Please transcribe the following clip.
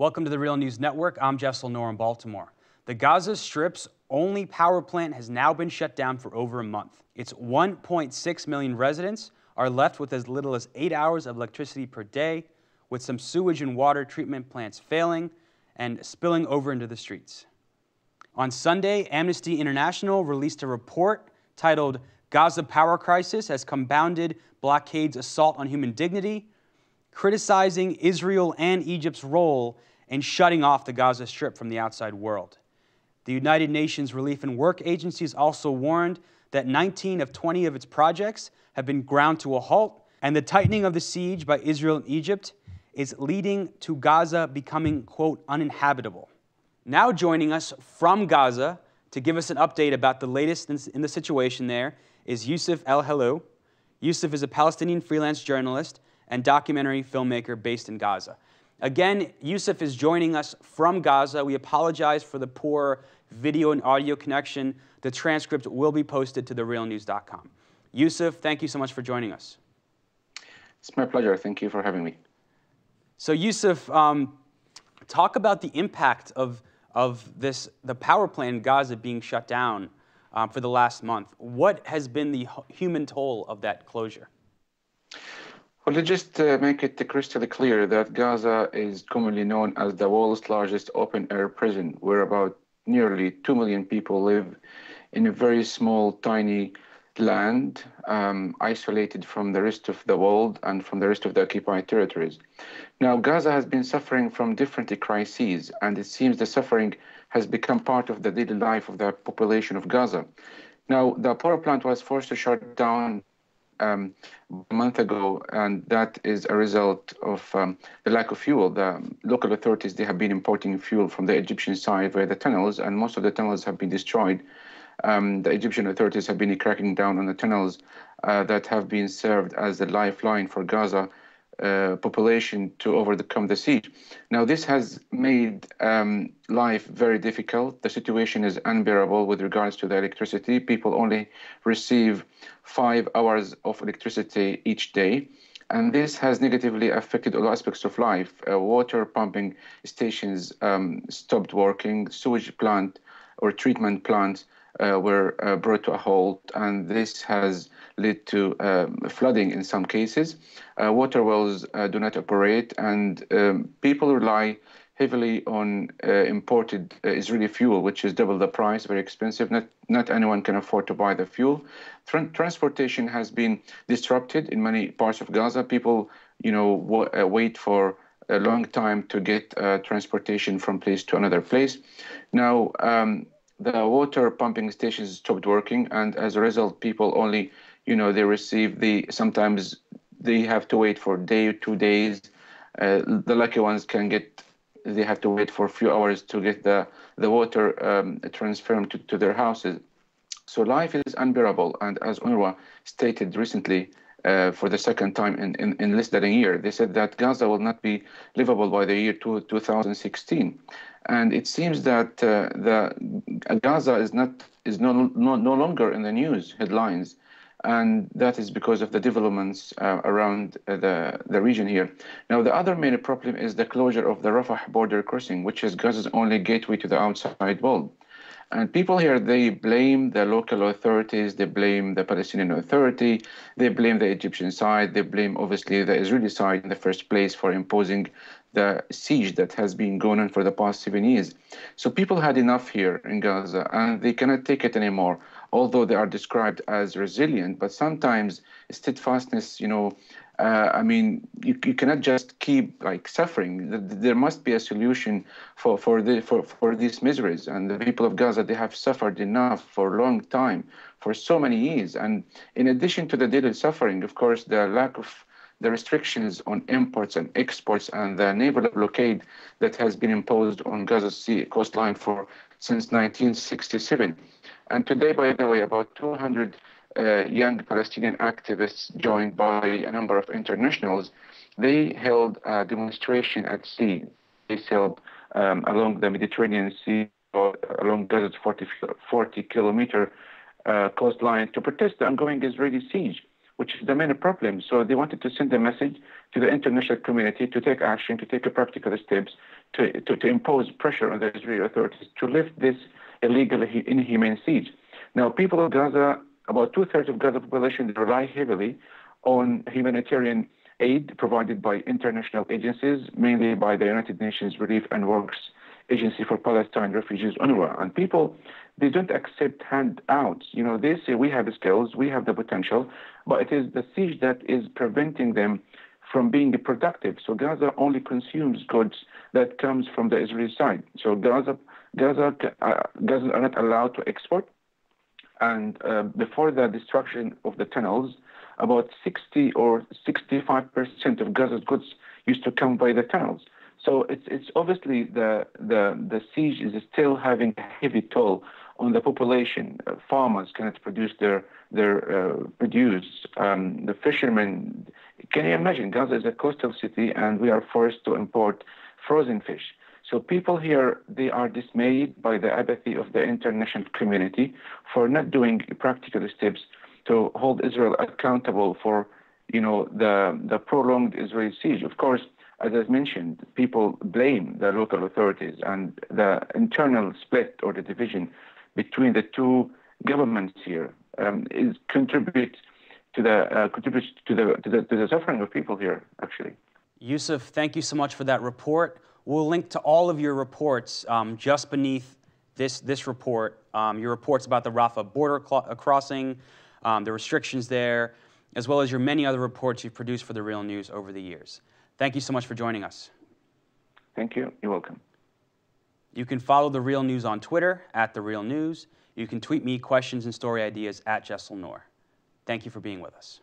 Welcome to the Real News Network. I'm Jessel Noor in Baltimore. The Gaza Strip's only power plant has now been shut down for over a month. Its 1.6 million residents are left with as little as 8 hours of electricity per day, with some sewage and water treatment plants failing and spilling over into the streets. On Sunday, Amnesty International released a report titled "Gaza Power Crisis Has Compounded Blockade's Assault on Human Dignity," criticizing Israel and Egypt's role in shutting off the Gaza Strip from the outside world. The United Nations Relief and Work Agencies also warned that 19 of 20 of its projects have been ground to a halt, and the tightening of the siege by Israel and Egypt is leading to Gaza becoming, quote, uninhabitable. Now joining us from Gaza to give us an update about the latest in the situation there is Yusuf Al-Helou. Yusuf is a Palestinian freelance journalist and documentary filmmaker based in Gaza. Again, Yusuf is joining us from Gaza. We apologize for the poor video and audio connection. The transcript will be posted to TheRealNews.com. Yusuf, thank you so much for joining us. It's my pleasure. Thank you for having me. So Yusuf, talk about the impact of the power plant in Gaza being shut down for the last month. What has been the human toll of that closure? Well, to just make it crystal clear that Gaza is commonly known as the world's largest open-air prison, where about nearly 2 million people live in a very small, tiny land, isolated from the rest of the world and from the rest of the occupied territories. Now, Gaza has been suffering from different crises, and it seems the suffering has become part of the daily life of the population of Gaza. Now, the power plant was forced to shut down a month ago, and that is a result of the lack of fuel. The local authorities, they have been importing fuel from the Egyptian side via the tunnels, and most of the tunnels have been destroyed. The Egyptian authorities have been cracking down on the tunnels that have been served as a lifeline for Gaza population to overcome the siege. Now, this has made life very difficult. The situation is unbearable with regards to the electricity. People only receive 5 hours of electricity each day. And this has negatively affected all aspects of life. Water pumping stations stopped working. Sewage plant or treatment plants were brought to a halt, and this has led to flooding in some cases. Water wells do not operate, and people rely heavily on imported Israeli fuel, which is double the price, very expensive. Not anyone can afford to buy the fuel. Transportation has been disrupted in many parts of Gaza. People, wait for a long time to get transportation from place to another place. Now, the water pumping stations stopped working, and as a result, people only, they receive sometimes they have to wait for a day or 2 days. The lucky ones they have to wait for a few hours to get the water transferred to their houses. So life is unbearable, and as UNRWA stated recently, for the second time in less than a year, they said that Gaza will not be livable by the year 2016. And it seems that Gaza is no longer in the news headlines, and that is because of the developments around the region here. Now, the other main problem is the closure of the Rafah border crossing, which is Gaza's only gateway to the outside world. And people here, they blame the local authorities, they blame the Palestinian Authority, they blame the Egyptian side, they blame, obviously, the Israeli side in the first place for imposing the siege that has been going on for the past 7 years. So people had enough here in Gaza, and they cannot take it anymore, although they are described as resilient. But sometimes steadfastness, you cannot just keep suffering. There must be a solution for these miseries. And the people of Gaza, they have suffered enough for a long time, for so many years. And in addition to the daily suffering, of course, the lack of the restrictions on imports and exports and the naval blockade that has been imposed on Gaza's sea coastline since 1967. And today, by the way, about 200 young Palestinian activists, joined by a number of internationals, they held a demonstration at sea. They sailed along the Mediterranean Sea, along Gaza's 40-kilometer coastline to protest the ongoing Israeli siege, which is the main problem. So they wanted to send a message to the international community to take action, to take practical steps, to impose pressure on the Israeli authorities to lift this illegal, inhumane siege. Now, people of Gaza, about 2/3 of Gaza population, rely heavily on humanitarian aid provided by international agencies, mainly by the United Nations Relief and Works Agency for Palestine Refugees, UNRWA. And people, they don't accept handouts. You know, they say we have the skills, we have the potential, but it is the siege that is preventing them from being productive. So Gaza only consumes goods that comes from the Israeli side. So Gaza are not allowed to export. And before the destruction of the tunnels, about 60 or 65% of Gaza's goods used to come by the tunnels. So it's obviously the siege is still having a heavy toll on the population. Farmers cannot produce their produce. The fishermen, can you imagine? Gaza is a coastal city, and we are forced to import frozen fish. So people here, they are dismayed by the apathy of the international community for not doing practical steps to hold Israel accountable for, you know, the prolonged Israeli siege. Of course, as I mentioned, people blame the local authorities, and the internal split or the division between the two governments here contributes to the suffering of people here, actually. Yusuf, thank you so much for that report. We'll link to all of your reports just beneath this report, your reports about the Rafah border crossing, the restrictions there, as well as your many other reports you've produced for The Real News over the years. Thank you so much for joining us. Thank you. You're welcome. You can follow The Real News on Twitter @TheRealNews. You can tweet me questions and story ideas @JesselNoor. Thank you for being with us.